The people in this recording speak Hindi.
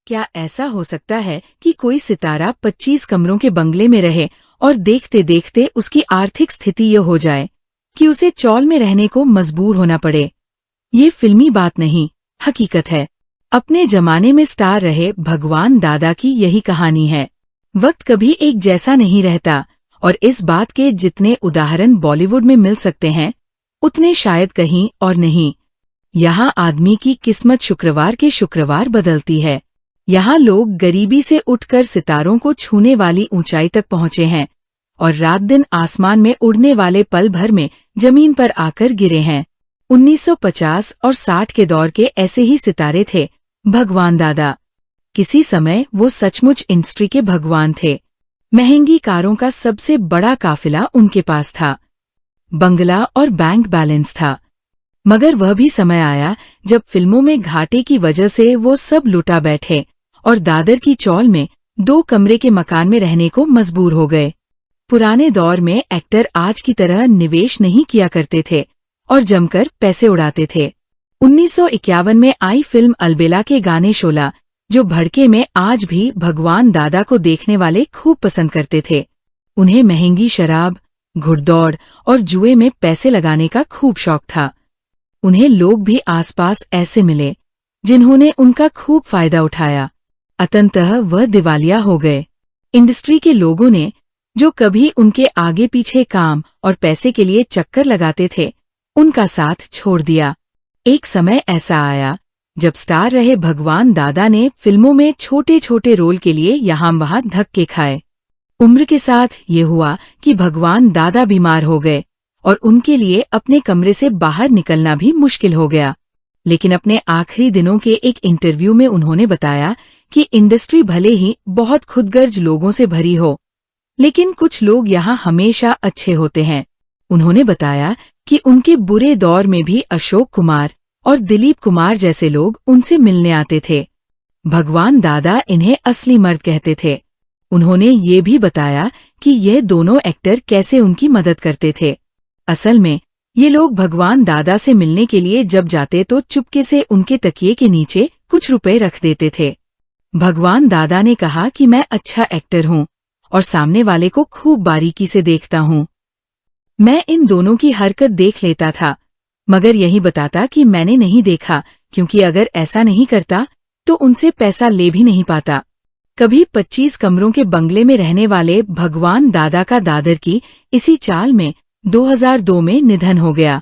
क्या ऐसा हो सकता है कि कोई सितारा 25 कमरों के बंगले में रहे और देखते देखते उसकी आर्थिक स्थिति ये हो जाए कि उसे चौल में रहने को मजबूर होना पड़े? ये फिल्मी बात नहीं, हकीकत है। अपने जमाने में स्टार रहे भगवान दादा की यही कहानी है। वक्त कभी एक जैसा नहीं रहता और इस बात के जितने उदाहरण बॉलीवुड में मिल सकते हैं उतने शायद कहीं और नहीं। यहाँ आदमी की किस्मत शुक्रवार के शुक्रवार बदलती है। यहाँ लोग गरीबी से उठकर सितारों को छूने वाली ऊंचाई तक पहुँचे हैं और रात दिन आसमान में उड़ने वाले पल भर में जमीन पर आकर गिरे हैं। 1950 और 60 के दौर के ऐसे ही सितारे थे भगवान दादा। किसी समय वो सचमुच इंडस्ट्री के भगवान थे। महंगी कारों का सबसे बड़ा काफिला उनके पास था, बंगला और बैंक बैलेंस था। मगर वह भी समय आया जब फिल्मों में घाटे की वजह से वो सब लुटा बैठे और दादर की चौल में 2 कमरे के मकान में रहने को मजबूर हो गए। पुराने दौर में एक्टर आज की तरह निवेश नहीं किया करते थे और जमकर पैसे उड़ाते थे। 1951 में आई फिल्म अलबेला के गाने शोला, जो भड़के में आज भी भगवान दादा को देखने वाले खूब पसंद करते थे। उन्हें महंगी शराब, घुड़दौड़ और जुए में पैसे लगाने का खूब शौक था। उन्हें लोग भी आसपास ऐसे मिले जिन्होंने उनका खूब फायदा उठाया। अंततः वह दिवालिया हो गए। इंडस्ट्री के लोगों ने, जो कभी उनके आगे पीछे काम और पैसे के लिए चक्कर लगाते थे, उनका साथ छोड़ दिया। एक समय ऐसा आया जब स्टार रहे भगवान दादा ने फिल्मों में छोटे छोटे रोल के लिए यहाँ वहाँ धक्के खाए। उम्र के साथ ये हुआ कि भगवान दादा बीमार हो गए और उनके लिए अपने कमरे से बाहर निकलना भी मुश्किल हो गया। लेकिन अपने आखिरी दिनों के एक इंटरव्यू में उन्होंने बताया कि इंडस्ट्री भले ही बहुत खुदगर्ज लोगों से भरी हो, लेकिन कुछ लोग यहाँ हमेशा अच्छे होते हैं। उन्होंने बताया कि उनके बुरे दौर में भी अशोक कुमार और दिलीप कुमार जैसे लोग उनसे मिलने आते थे। भगवान दादा इन्हें असली मर्द कहते थे। उन्होंने ये भी बताया कि ये दोनों एक्टर कैसे उनकी मदद करते थे। असल में ये लोग भगवान दादा से मिलने के लिए जब जाते तो चुपके से उनके तकिए के नीचे कुछ रुपए रख देते थे। भगवान दादा ने कहा कि मैं अच्छा एक्टर हूँ और सामने वाले को खूब बारीकी से देखता हूँ। मैं इन दोनों की हरकत देख लेता था, मगर यही बताता कि मैंने नहीं देखा, क्योंकि अगर ऐसा नहीं करता तो उनसे पैसा ले भी नहीं पाता। कभी 25 कमरों के बंगले में रहने वाले भगवान दादा का दादर की इसी चाल में 2002 में निधन हो गया।